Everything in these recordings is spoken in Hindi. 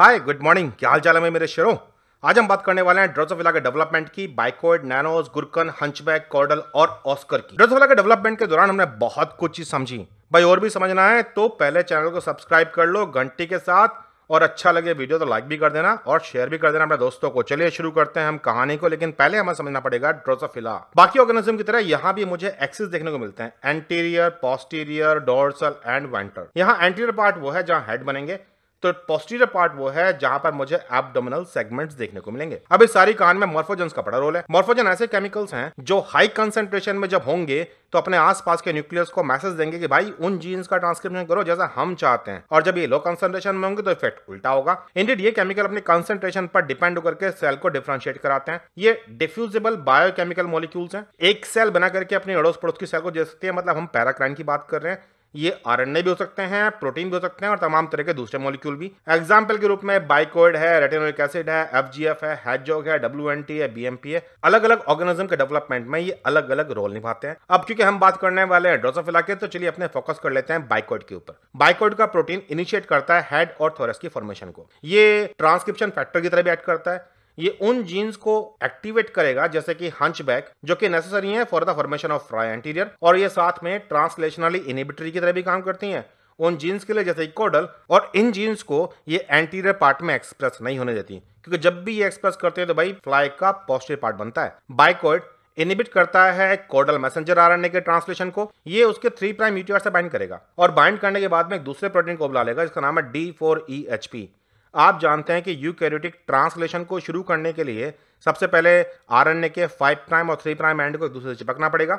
हाय गुड मॉर्निंग, क्या हाल चाल है मेरे शेरों। आज हम बात करने वाले हैं ड्रोसोफिला के डेवलपमेंट की, बाइकोइड, नैनोस, गुरकन, हंचबैक, कॉर्डल और ऑस्कर की। ड्रोसोफिला के डेवलपमेंट के दौरान हमने बहुत कुछ चीज समझी। भाई और भी समझना है तो पहले चैनल को सब्सक्राइब कर लो घंटी के साथ, और अच्छा लगे वीडियो तो लाइक भी कर देना और शेयर भी कर देना अपने दोस्तों को। चलिए शुरू करते हैं हम कहानी को, लेकिन पहले हमें समझना पड़ेगा ड्रोसोफिला। बाकी ऑर्गेनिज्म की तरह यहाँ भी मुझे एक्सिस देखने को मिलते हैं, anterior, posterior, dorsal and venter. यहाँ एंटीरियर पार्ट वो है जहाँ हेड बनेंगे, तो पोस्टीरियर पार्ट वो है जहां पर मुझे एब्डोमिनल सेगमेंट्स देखने को मिलेंगे। अब इस सारी कहानी में मॉर्फोजेंस का बड़ा रोल है। मॉर्फोजन ऐसे केमिकल्स हैं जो हाई कंसंट्रेशन में जब होंगे तो अपने आसपास के न्यूक्लियस को मैसेज देंगे कि भाई उन जीन्स का ट्रांसक्रिप्शन करो जैसा हम चाहते हैं, और जब ये लो कंसंट्रेशन में होंगे तो इफेक्ट उल्टा होगा। इंडिड ये केमिकल अपनी कंसंट्रेशन पर डिपेंड होकर के सेल को डिफरेंशिएट कराते हैं। ये डिफ्यूजिबल बायोकेमिकल मॉलिक्यूल्स हैं। एक सेल बना करके अपनी अड़ोस पड़ोस की सेल को दे सकती है, मतलब हम पैराक्राइन की बात कर रहे हैं। ये आरएनए भी हो सकते हैं, प्रोटीन भी हो सकते हैं और तमाम तरह के दूसरे मॉलिक्यूल भी। एग्जाम्पल के रूप में बाइकोइड है, रेटिनोइक एसिड है, एफजीएफ है, हैजोग है, डब्ल्यूएनटी है, बीएमपी है। अलग अलग ऑर्गेनिज्म के डेवलपमेंट में ये अलग अलग रोल निभाते हैं। अब क्योंकि हम बात करने वाले हैं ड्रोसोफिला के, तो चलिए अपने फोकस कर लेते हैं बाइकोइड के ऊपर। बाइकोइड का प्रोटीन इनिशिएट करता है हेड और थोरस की फॉर्मेशन को। ये ट्रांसक्रिप्शन फैक्टर की तरह भी एक्ट करता है। ये उन जीन्स को एक्टिवेट करेगा जैसे कि हंचबैक, जो कि नेसेसरी है for the formation of fry anterior, और ये साथ में ट्रांसलेशनली इनहिबिटरी की तरह भी काम करती हैं उन जीन्स के लिए जैसे कोडल। और इन जीन्स को ये एंटीरियर पार्ट में एक्सप्रेस नहीं होने देती, क्योंकि जब भी ये एक्सप्रेस करते हैं तो भाई फ्लाई का पोस्टीरियर पार्ट बनता है। बाइकोइड इनहिबिट करता है कोडल मैसेंजर आरएनए के ट्रांसलेशन को। ये उसके 3 प्राइम यूटीआर से बाइंड करेगा और बाइंड करने के बाद में एक दूसरे प्रोटीन को बुला लेगा, इसका नाम है D4EHP। आप जानते हैं कि यूकैरियोटिक ट्रांसलेशन को शुरू करने के लिए सबसे पहले आरएनए के 5 प्राइम और 3 प्राइम एंड को एक दूसरे से चिपकना पड़ेगा,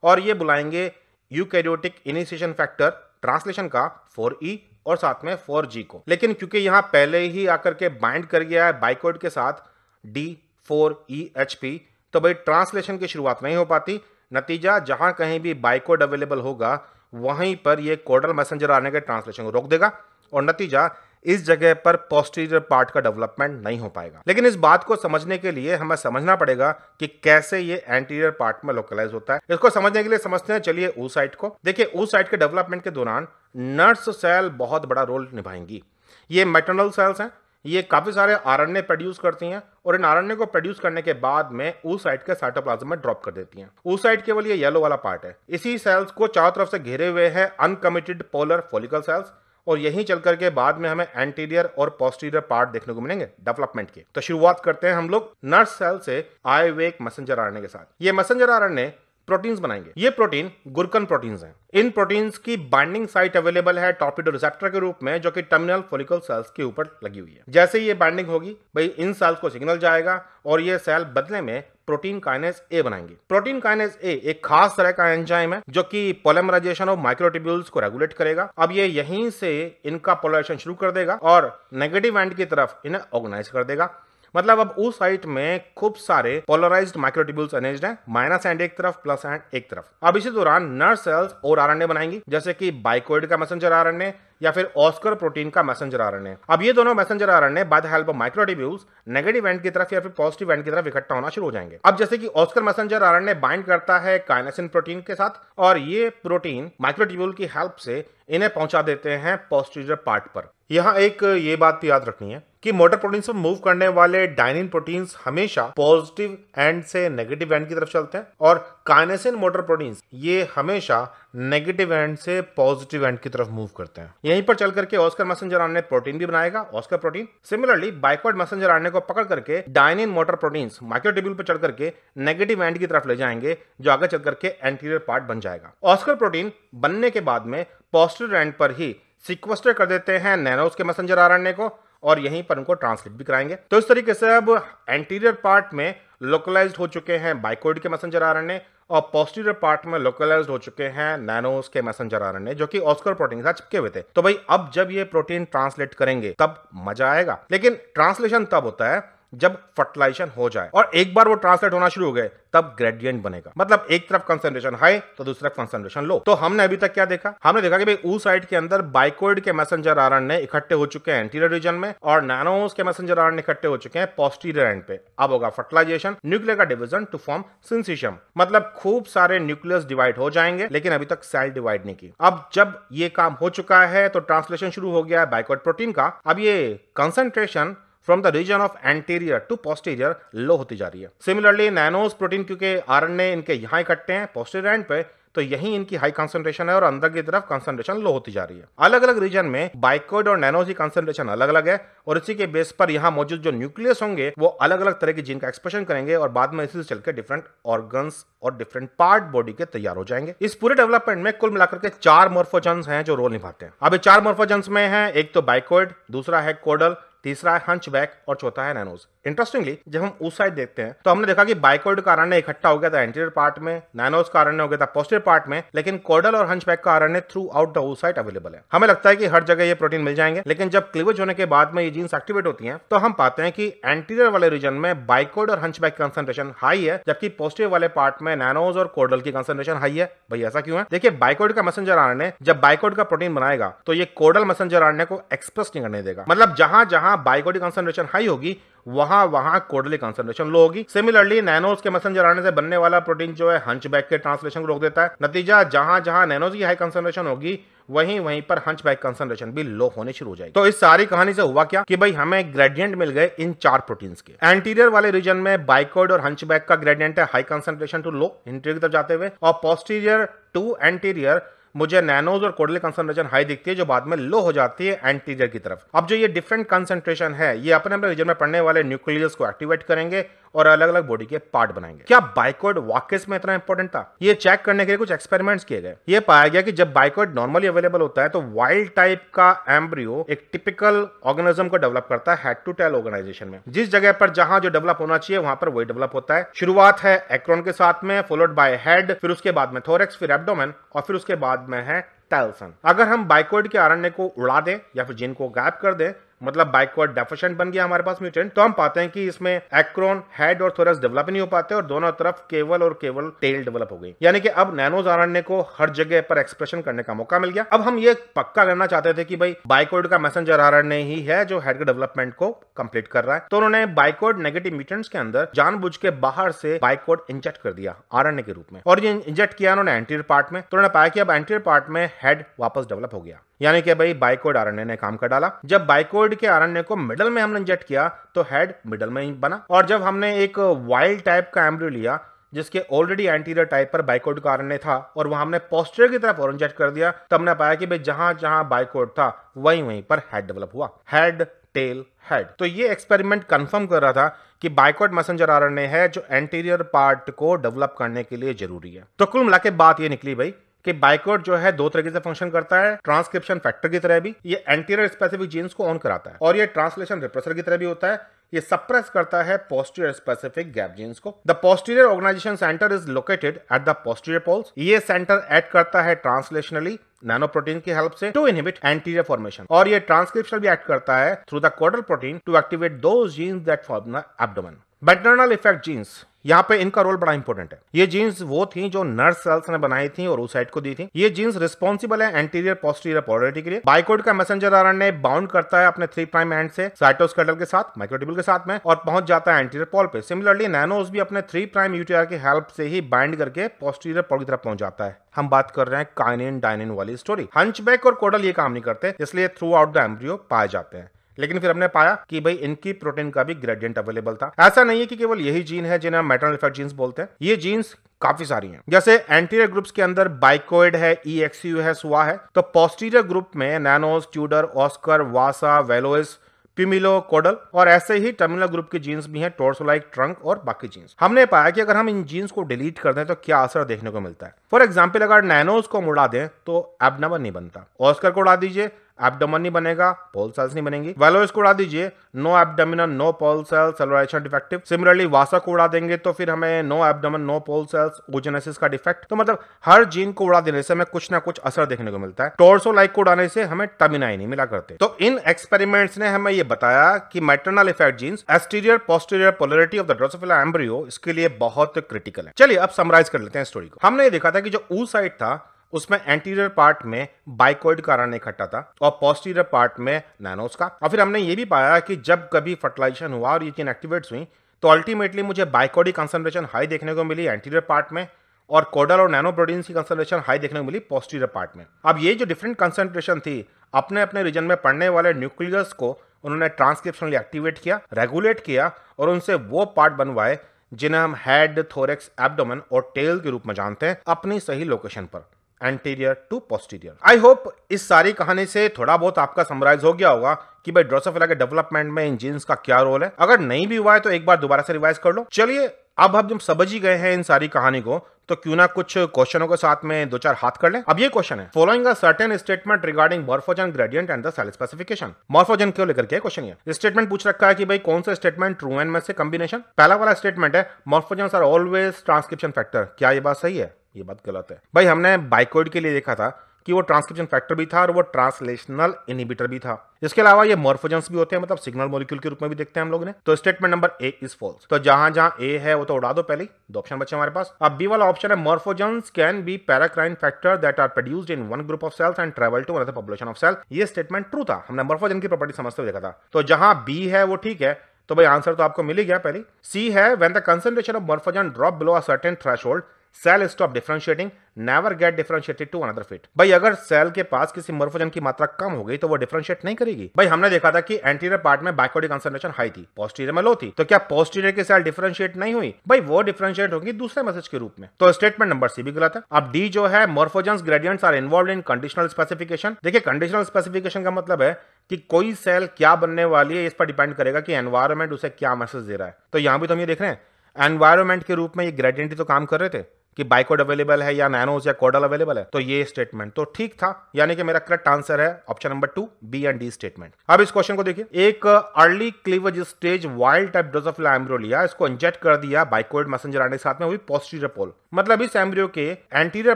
और ये बुलाएंगे यूकैरियोटिक इनिशिएशन फैक्टर ट्रांसलेशन का 4E और साथ में 4G को। लेकिन क्योंकि यहां पहले ही आकर के बाइंड कर गया है बाइकोइड के साथ D4EHP, तो भाई ट्रांसलेशन की शुरुआत नहीं हो पाती। नतीजा, जहां कहीं भी बाइकोइड अवेलेबल होगा वहीं पर ये कोडल मैसेंजर आरएनए के ट्रांसलेशन को रोक देगा, और नतीजा इस जगह पर पोस्टीरियर पार्ट का डेवलपमेंट नहीं हो पाएगा। लेकिन इस बात को समझने के लिए हमें समझना पड़ेगा कि कैसे ये एंटीरियर पार्ट में लोकलाइज होता है। इसको समझने के लिए समझते हैं चलिए oocyte को। देखिए oocyte के डेवलपमेंट के दौरान नर्स सेल बहुत बड़ा रोल निभाएंगी। ये मैटरनल सेल्स हैं, ये काफी सारे आरएनए प्रोड्यूस करती हैं, और इन आरएनए को प्रोड्यूस करने के बाद में oocyte के साइटोप्लाज्म में ड्रॉप कर देती हैं। oocyte केवल ये येलो वाला पार्ट है। इसी सेल्स को चारों तरफ से घेरे हुए हैं अनकमिटेड पोलर फॉलिकल सेल्स, और यहीं चल करके बाद में हमें एंटीरियर और पोस्टीरियर पार्ट देखने को मिलेंगे डेवलपमेंट के। तो शुरुआत करते हैं हम लोग नर्स सेल से आए हुए एक मैसेंजर आरएनए के साथ। ये मैसेंजर आरएनए प्रोटीन्स बनाएंगे। ये प्रोटीन गुरकन प्रोटीन्स हैं। इन प्रोटीन्स की बाइंडिंग साइट अवेलेबल है टॉर्पिडो रिसेप्टर के रूप में, जो कि टर्मिनल फॉलिकल सेल्स के ऊपर लगी हुई है। जैसे ही ये बाइंडिंग होगी भाई इन सेल्स को सिग्नल जाएगा और ये सेल बदले में प्रोटीन काइनेज ए बनाएंगे। प्रोटीन काइनेज ए एक खास तरह का एंजाइम है जो कि पॉलीमराइजेशन ऑफ माइक्रोट्यूब्यूल्स को रेगुलेट करेगा। अब ये यहीं से इनका पोलराइजेशन शुरू कर देगा और नेगेटिव एंड की तरफ इन्हें ऑर्गेनाइज कर देगा। मतलब अब उस साइट में खूब सारे पोलराइज्ड माइक्रोट्यूब्यूल्स अरेंज्ड हैं, माइनस एंड एक तरफ, प्लस एंड एक तरफ। अब इसी दौरान नर्व सेल्स और आरएनए बनाएंगी, जैसे कि बाइकोइड का मैसेंजर आरएनए या फिर ऑस्कर प्रोटीन का मैसेंजर आरएनए। अब ये दोनों messenger RNA by the help of microtubules negative and की तरफ या फिर पॉजिटिव एंड की तरफ इकट्ठा होना शुरू हो जाएंगे। अब जैसे कि ऑस्कर मैसेंजर आरएनए बाइंड करता है काइनेसिन प्रोटीन के साथ, और ये प्रोटीन माइक्रोट्यूब्यूल की हेल्प से इन्हें पहुंचा देते हैं पोस्टीरियर पार्ट पर। यहाँ एक ये बात भी याद रखनी है कि मोटर प्रोटीन्स में मूव करने वाले डाइनिन प्रोटीन्स हमेशा पॉजिटिव एंड से नेगेटिव एंड की तरफ चलते हैं, और काइनेसिन मोटर प्रोटीन्स ये हमेशा नेगेटिव एंड से पॉजिटिव एंड की तरफ मूव करते हैं। यहीं पर चल करके ऑस्कर मैसेंजर आरएनए प्रोटीन भी बनाएगा, oskar protein. Similarly bicoid messenger RNA को पकड़ करके डाइनिन मोटर प्रोटीन्स माइक्रोट्यूब्यूल पर चढ़ करके नेगेटिव एंड की तरफ ले जाएंगे, जो आगे चल करके एंटीरियर पार्ट बन जाएगा। ऑस्कर प्रोटीन बनने के बाद में पोस्टीरियर एंड पर ही सिक्वेस्टर कर देते हैं नैनोस के मैसेंजर आरएनए को, और यहीं पर उनको ट्रांसलेट भी कराएंगे। तो इस तरीके से अब एंटीरियर पार्ट में लोकलाइज्ड हो चुके हैं बाइकोइड के मैसेंजर आरएनए, और पोस्टीरियर पार्ट में लोकलाइज्ड हो चुके हैं नैनोस के मैसेंजर आरएनए, जो कि ऑस्कर प्रोटीन के साथ चिपके हुए थे। तो भाई अब जब ये प्रोटीन ट्रांसलेट करेंगे तब मजा आएगा। लेकिन ट्रांसलेशन तब होता है जब फर्टिलाइजेशन हो जाए और एक बार वो ट्रांसलेट होना शुरू हो गए तब ग्रेडियंट बनेगा। मतलब एक तरफ कंसंट्रेशन हाई तो दूसरी तरफ कंसंट्रेशन लो। तो हमने अभी तक क्या देखा, हमने देखा कि भाई ऊ साइड के अंदर बाइकोइड के मैसेंजर आरएनए इकट्ठे हो चुके हैं एंटीरियर रीजन में और नैनोज के मैसेंजर आरएनए इकट्ठे हो चुके हैं पोस्टीरियर एंड पे। अब होगा फर्टिलाइजेशन, न्यूक्लियर का डिवीजन टू फॉर्म सिंसिशियम। मतलब खूब सारे न्यूक्लियस डिवाइड हो जाएंगे लेकिन अभी तक सेल डिवाइड नहीं की। अब जब ये काम हो चुका है तो ट्रांसलेशन शुरू हो गया है बाइकोइड प्रोटीन का। अब ये concentration from the region of anterior to posterior low होती जा रही है। सिमिलरली नैनोज प्रोटीन क्योंकि आरएनए इनके यहां इकट्ठे हैं पोस्टीरियर एंड पे तो यही इनकी हाई कंसंट्रेशन है और अंदर की तरफ कंसंट्रेशन लो होती जा रही है। अलग अलग रीजन में बाइकोइड और नैनोज की कंसंट्रेशन अलग अलग है और इसी के बेस पर यहां मौजूद जो न्यूक्लियस होंगे वो अलग अलग तरह की जीन का एक्सप्रेशन करेंगे और बाद में इसी से चलकर डिफरेंट ऑर्गन्स और डिफरेंट पार्ट बॉडी के तैयार हो जाएंगे। इस पूरे डेवलपमेंट में कुल मिलाकर के 4 मॉर्फोजेंस हैं जो रोल निभाते हैं। अब ये 4 मॉर्फोजेंस में है, एक तो बाइकोइड, दूसरा है कोडल, तीसरा है हंचबैक और चौथा है नैनोज। इंटरेस्टिंगली जब हम उस साइड देखते हैं तो हमने देखा कि बाइकोइड का आरएनए इकट्ठा हो गया था एंटीरियर पार्ट में, नैनोज का आरएनए हो गया था पोस्टीरियर पार्ट में, लेकिन कोडल और हंचबैक का RNA through out the oocyte available है। हमें लगता है कि हर जगह ये प्रोटीन मिल जाएंगे, लेकिन जब क्लीवेज होने के बाद में ये जीन्स एक्टिवेट होती हैं तो हम पाते हैं कि एंटीरियर वाले रीजन में बाइकोइड और हंचबैक की कंसंट्रेशन हाई है जबकि पोस्टीरियर वाले पार्ट में नैनोज और कोडल की कंसंट्रेशन हाई है। भाई ऐसा क्यों है? देखिए बाइकोइड का मैसेंजर आरएनए जब बाइकोइड का प्रोटीन बनाएगा तो ये कोडल मैसेंजर आरएनए को एक्सप्रेस नहीं करने देगा। मतलब जहां जहां बाइकोइड की कंसंट्रेशन हाई होगी वहां वहां कोडल कंसंट्रेशन लो होगी। सिमिलरली नैनोज के मैसेंजर आरएनए से बनने वाला प्रोटीन जो है हंचबैक के ट्रांसलेशन को रोक देता है। नतीजा जहां जहां नैनोज की हाई कंसंट्रेशन होगी वहीं वहीं पर हंचबैक कंसंट्रेशन भी लो होने शुरू हो जाएगी। तो इस सारी कहानी से हुआ क्या कि भाई हमें ग्रेडियंट मिल गए इन 4 प्रोटीन्स के। एंटीरियर वाले रीजन में बाइकोइड और हंचबैक का ग्रेडियंट है high concentration to low interior की तरफ जाते हुए और पोस्टीरियर टू एंटीरियर मुझे नैनोज और कोडल कंसंट्रेशन हाई दिखती है जो बाद में लो हो जाती है एंटीरियर की तरफ। अब जो ये डिफरेंट कंसंट्रेशन है ये अपने अपने रीजन में पड़ने वाले न्यूक्लियस को एक्टिवेट करेंगे और अलग अलग बॉडी के पार्ट बनाएंगे। क्या बाइकोइड वाकई में इतना इंपॉर्टेंट था? ये चेक करने के लिए कुछ एक्सपेरिमेंट्स किए गए। ये पाया गया कि जब बाइकोइड नॉर्मली अवेलेबल होता है तो वाइल्ड टाइप का एम्ब्रियो एक टिपिकल ऑर्गेनिज्म को डेवलप करता है हेड टू टेल ऑर्गेनाइजेशन में। जिस जगह पर जहां जो डेवलप होना चाहिए वहां पर वही डेवलप होता है। शुरुआत है एक्रोन के साथ में, फॉलोड बाय हेड, फिर उसके बाद में थोरेक्स, फिर एब्डोमेन और फिर उसके बाद में है टैल्सन। अगर हम बाइकोइड के आरएनए को उड़ा दें या फिर जीन को गायब कर दें मतलब बाइकोइड डेफिशिएंट बन गया हमारे पास म्यूटेंट, तो हम पाते हैं कि इसमें एक्रोन, हेड और थोरस डेवलप नहीं हो पाते और दोनों तरफ केवल और केवल टेल डेवलप हो गई। यानी कि अब नैनोज आरएनए को हर जगह पर एक्सप्रेशन करने का मौका मिल गया। अब हम ये पक्का करना चाहते थे कि भाई बाइकोइड का मैसेंजर आरएनए ही है जो हेड के डेवलपमेंट को कंप्लीट कर रहा है। तो उन्होंने बाइकोइड नेगेटिव म्यूटेंट्स के अंदर जानबूझ के बाहर से बाइकोइड इंजेक्ट कर दिया आरएनए के रूप में और ये इंजेक्ट किया उन्होंने एंटीरियर पार्ट में। तो उन्होंने पाया कि अब एंटीरियर पार्ट में हेड वापस डेवलप हो गया। यानी कि भाई बाइकोइड आरएनए ने काम कर डाला। जब बाइकोइड के आरएनए को मिडल में हमने इंजेक्ट किया तो हेड मिडल में ही बना और जब हमने एक वाइल्ड टाइप का एम्ब्रियो लिया जिसके ऑलरेडी एंटीरियर टाइप पर बाइकोइड का आरएनए था और वहां हमने पोस्टीरियर की तरफ और इंजेक्ट कर दिया तब हमने पाया कि भाई जहां जहां बाइकोइड था वहीं वहीं पर हेड डेवलप हुआ। Head tail head. तो ये एक्सपेरिमेंट कंफर्म कर रहा था कि बाइकोइड मैसेंजर आरएनए है जो एंटीरियर पार्ट को डेवलप करने के लिए जरूरी है। तो कुल मिलाकर बात ये निकली भाई कि बाइकोइड जो है 2 तरीके से फंक्शन करता है। ट्रांसक्रिप्शन फैक्टर की तरह भी ये एंटीरियर स्पेसिफिक जीन्स को ऑन कराता है और ये ट्रांसलेशन रिप्रेसर की तरह भी होता है। ये सप्रेस करता है पोस्टीरियर स्पेसिफिक गैप जीन्स को। The posterior organisation centre is located at the posterior poles. ये सेंटर एक्ट करता है ट्रांसलेशनली नैनो प्रोटीन की हेल्प से टू इनहिबिट एंटीरियर फॉर्मेशन और ये ट्रांसक्रिप्शन भी एक्ट करता है through the caudal protein to activate those genes that form the abdomen. Maternal effect genes, यहाँ पे इनका रोल बड़ा इंपॉर्टेंट है। ये जीन्स वो थी जो नर्स सेल्स ने बनाई थी और oocyte को दी थी। ये जीन्स रिस्पॉन्सिबल है एंटीरियर पोस्टीरियर पोलैरिटी के लिए। बाइकोइड का मैसेंजर आरएनए बाउंड करता है अपने 3 प्राइम एंड से साइटोस्केलेटल के साथ, माइक्रोट्यूब्यूल के साथ में और पहुंच जाता है एंटीरियर पोल पे। सिमिलरली नैनोज भी अपने 3 प्राइम यूटीआर की हेल्प से ही बाइंड करके पोस्टीरियर पोल की तरफ पहुंच जाता है। हम बात कर रहे हैं काइनिन डाइनिन वाली स्टोरी। हंचबैक और कोडल ये काम नहीं करते इसलिए थ्रू आउट द एम्ब्रियो पाए जाते हैं। लेकिन फिर हमने पाया कि भाई इनकी प्रोटीन का भी ग्रेडियंट अवेलेबल था। ऐसा नहीं है कि केवल यही जीन है जिन्हें हम मैटरनल इफेक्ट जीन्स बोलते हैं। ये जीन्स काफी सारी हैं। जैसे एंटीरियर ग्रुप्स के अंदर बाइकोइड है, EXU है, सुआ है। तो पोस्टीरियर ग्रुप में नैनोज, ट्यूडर, ऑस्कर, वासा, वेलोइस, पिमिलो, कोडल और ऐसे ही टर्मिनल ग्रुप के जीन्स भी हैं, टोर्सोलाइक, ट्रंक और बाकी जीन्स। हमने पाया कि अगर हम इन जीन्स को डिलीट कर दें तो क्या असर देखने को मिलता है। फॉर एग्जाम्पल अगर नैनोज को उड़ा दें तो एब्डोमेन नहीं बनता, ऑस्कर को उड़ा दीजिए एब्डोमेन नहीं बनेगा, पोल सेल्स नहीं बनेंगी। वेलोइस को उड़ा दीजिए, नो एब्डोमिनल नो पोल सेल्स, सेलुलाइजेशन डिफेक्टिव। सिमिलरली वासा को उड़ा देंगे तो फिर हमें नो एब्डोमेन नो पोल सेल्स, ओजेनेसिस का डिफेक्ट। तो मतलब हर जीन को उड़ा देने से हमें कुछ ना कुछ असर देखने को मिलता है। टोर्सो लाइक को उड़ाने से हमें टर्मिनाई नहीं मिला करते। तो इन एक्सपेरिमेंट्स ने हमें यह बताया कि maternal effect genes anterior posterior polarity of the Drosophila embryo इसके लिए बहुत क्रिटिकल है। चलिए अब समराइज कर लेते हैं स्टोरी को। हमने ये देखा था कि जो ऊ साइड था उसमें एंटीरियर पार्ट में बाइकॉइड का आरएनए इकट्ठा था और पोस्टीरियर पार्ट में नैनोस का। और फिर हमने ये भी पाया कि जब कभी फर्टिलाइजेशन हुआ और ये चीन एक्टिवेट्स हुई तो अल्टीमेटली मुझे बाइकॉइड कंसंट्रेशन हाई देखने को मिली एंटीरियर पार्ट में और कोडल और नैनो प्रोटीन्स की कंसंट्रेशन हाई देखने को मिली पोस्टीरियर पार्ट में। अब ये जो डिफरेंट कंसंट्रेशन थी अपने अपने रीजन में पड़ने वाले न्यूक्लियस को उन्होंने ट्रांसक्रिप्शनली एक्टिवेट किया, रेगुलेट किया और उनसे वो पार्ट बनवाए जिन्हें हम हेड, थोरेक्स, एब्डोमेन और टेल के रूप में जानते हैं अपनी सही लोकेशन पर, anterior to posterior. I hope इस सारी कहानी से थोड़ा बहुत आपका समराइज हो गया होगा कि भाई ड्रोसोफिला के डेवलपमेंट में इन जीन्स का क्या रोल है। अगर नहीं भी हुआ है तो एक बार दोबारा से रिवाइज कर लो। चलिए अब हम जब समझ ही गए हैं इन सारी कहानी को तो क्यों ना कुछ क्वेश्चनों के साथ में दो चार हाथ कर लें। अब ये क्वेश्चन है, following a certain statement regarding morphogen gradient and the cell specification. Morphogen क्यों लेकर के क्वेश्चन ये स्टेटमेंट पूछ रखा है कि भाई कौन सा स्टेटमेंट ट्रू एंड में से कॉम्बिनेशन। पहला वाला स्टेटमेंट है मॉर्फोजन्स आर ऑलवेज ट्रांसक्रिप्शन फैक्टर। क्या ये बात सही है? ये बात गलत है। भाई हमने बाइकॉइड के लिए देखा था कि वो ट्रांसक्रिप्शन फैक्टर भी था और वो ट्रांसलेशनल इनहिबिटर भी था। इसके अलावा ये मॉर्फोजन्स भी होते हैं, मतलब सिग्नल मॉलिक्यूल के रूप में भी देखते हैं हम लोग ने। तो statement number A is false. तो जहां जहां ए है वो तो उड़ा दो, पहले दो ऑप्शन बचे हमारे पास। अब बी वाला ऑप्शन है morphogens can be paracrine factor that are produced in one group of cells and travel to another population of cell. ये स्टेटमेंट ट्रू था, हमने मॉर्फोजन की प्रॉपर्टी समझते हुए देखा था। तो जहां बी है वो ठीक है, तो भाई आंसर तो आपको मिल ही गया। पहले सी है when the concentration of morphogen drop below a certain threshold cell stop differentiating never get differentiated to another fit. भाई अगर सेल के पास किसी मॉर्फोजन की मात्रा कम हो गई तो वो डिफरेंशिएट नहीं करेगी। भाई हमने देखा था कि एंटीरियर पार्ट में बाइकॉइड कंसंट्रेशन हाई थी, पोस्टीरियर में लो थी, तो क्या पोस्टीरियर की सेल डिफरेंशिएट नहीं हुई? भाई वो डिफरेंशिएट होगी दूसरे मैसेज के रूप में। तो स्टेटमेंट नंबर सी भी गलत है। अब डी जो है morphogens gradients are involved in conditional specification. देखिए कंडीशनल स्पेसिफिकेशन का मतलब है कि कोई सेल क्या बनने वाली है इस पर डिपेंड करेगा कि एनवायरमेंट उसे क्या मैसेज दे रहा है। तो यहां भी तो हम ये देख रहे हैं एनवायरमेंट के रूप में ये ग्रेडियंट तो काम कर रहे थे कि बाइकॉइड अवेलेबल है या नैनोस या कोडल अवेलेबल है। तो ये स्टेटमेंट तो ठीक था, यानी कि मेरा करेक्ट आंसर है option number 2 B and D statement. अब इस क्वेश्चन को देखिए, एक early cleavage stage wild type Drosophila embryo लिया, इसको इंजेक्ट कर दिया बाइकॉइड मैसेंजर आरएनए के साथ में, हुई पोस्टीरियर पोल। मतलब इस एम्ब्रियो के एंटीरियर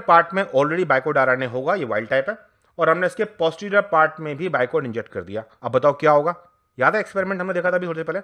पार्ट में ऑलरेडी बाइकॉइड आरएनए होगा, ये वाइल्ड टाइप है, और हमने इसके पोस्टीरियर पार्ट में भी बाइकॉइड इंजेक्ट कर दिया। अब बताओ क्या होगा? याद है एक्सपेरिमेंट हमने देखा था अभी थोड़ी देर पहले,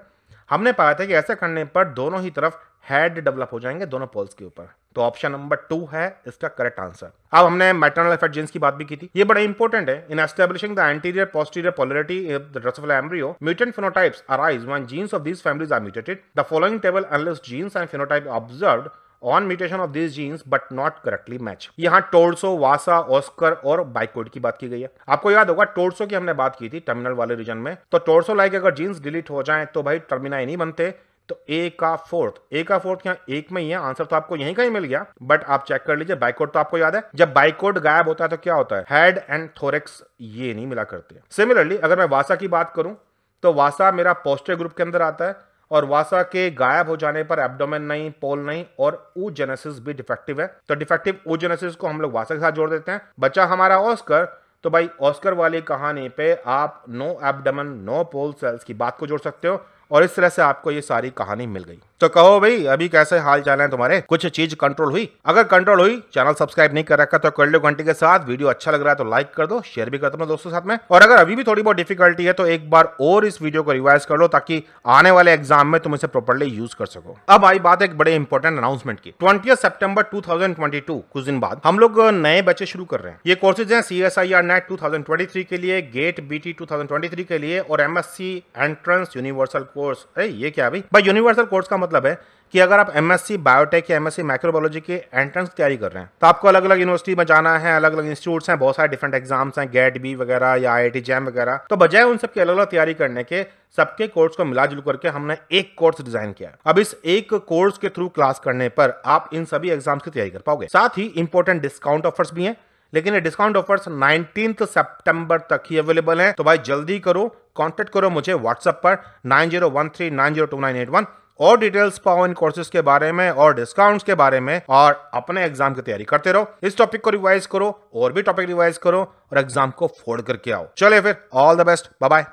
हमने पाया था कि ऐसा करने पर दोनों ही तरफ हेड डेवलप हो जाएंगे दोनों पोल्स के ऊपर। तो ऑप्शन नंबर 2 है इसका करेक्ट आंसर। अब हमने मैटरनल इफेक्ट जीन्स की बात भी की थी, ये बड़ा इंपॉर्टेंट है in establishing the anterior posterior polarity of the Drosophila embryo. Mutant phenotypes arise when genes of these families are mutated. The following table analysed genes and phenotype observed on mutation of this genes but not correctly match. यहाँ टोर्सो, वासा, ऑस्कर और बाइकॉइड की बात की गई है। आपको याद होगा टोर्सो की हमने बात की थी टर्मिनल वाले रीजन में। तो टोर्सो लाइक अगर जीन्स डिलीट हो जाए तो भाई टर्मिनाई नहीं बनते। तो ए का फोर्थ यहाँ एक में ही है, आंसर तो आपको यहीं का ही मिल गया। बट आप चेक कर लीजिए बाइकॉइड तो आपको याद है, जब बाइकॉइड गायब होता है तो क्या होता है? हेड एंड थोरेक्स ये नहीं मिला करते। सिमिलरली अगर मैं वासा की बात करूं तो वासा मेरा पोस्टर ग्रुप के अंदर आता है और वासा के गायब हो जाने पर एब्डोमेन नहीं, पोल नहीं और oogenesis भी डिफेक्टिव है। तो डिफेक्टिव oogenesis को हम लोग वासा के साथ जोड़ देते हैं। बचा हमारा ऑस्कर, तो भाई ऑस्कर वाली कहानी पे आप नो एब्डोमेन नो पोल सेल्स की बात को जोड़ सकते हो और इस तरह से आपको ये सारी कहानी मिल गई। तो कहो भाई अभी कैसे हाल चाल है तुम्हारे? कुछ चीज कंट्रोल हुई? अगर कंट्रोल हुई, चैनल सब्सक्राइब नहीं कर रखा तो कर लो घंटे के साथ। वीडियो अच्छा लग रहा है तो लाइक कर दो, शेयर भी कर दो दोस्तों के साथ में। और अगर अभी भी थोड़ी बहुत डिफिकल्टी है तो एक बार और इस वीडियो को रिवाइज कर लो ताकि आने वाले एग्जाम में तुम इसे प्रॉपर्ली यूज कर सको। अब आई बात एक बड़े इंपॉर्टेंट अनाउंसमेंट की। 20 सितंबर 2022 कुछ दिन बाद हम लोग नए बच्चे शुरू कर रहे हैं। ये कोर्सेज हैं CSIR नेट 2023 के लिए, गेट BT 2023 के लिए और MSc एंट्रेंस यूनिवर्सल कोर्स। ये क्या भाई यूनिवर्सल कोर्स का मतलब है कि अगर आप MSc बायोटेक या MSc माइक्रोबायोलॉजी के एंट्रेंस की तैयारी कर रहे हैं तो आपको अलग अलग यूनिवर्सिटी में जाना है, अलग अलग इंस्टीट्यूट्स हैं, बहुत सारे डिफरेंट एग्जाम्स हैं, गेट बी वगैरह या IIT जैम वगैरह। तो बजाय उन सबकी अलग अलग तैयारी करने के सबके कोर्स को मिलाजुल करके हमने एक कोर्स डिजाइन किया। अब इस एक कोर्स के थ्रू क्लास करने पर आप इन सभी एग्जाम्स की तैयारी कर पाओगे। साथ ही इंपॉर्टेंट डिस्काउंट ऑफर्स भी हैं, लेकिन ये डिस्काउंट ऑफर्स 19 सितंबर तक ही अवेलेबल हैं। तो भाई जल्दी करो, कांटेक्ट करो मुझे व्हाट्सएप पर 9013902981 और डिटेल्स पाओ इन कोर्सेज के बारे में और डिस्काउंट्स के बारे में, और अपने एग्जाम की तैयारी करते रहो। इस टॉपिक को रिवाइज करो और भी टॉपिक रिवाइज करो और एग्जाम को फोड़ करके आओ। चले फिर, all the best, bye bye.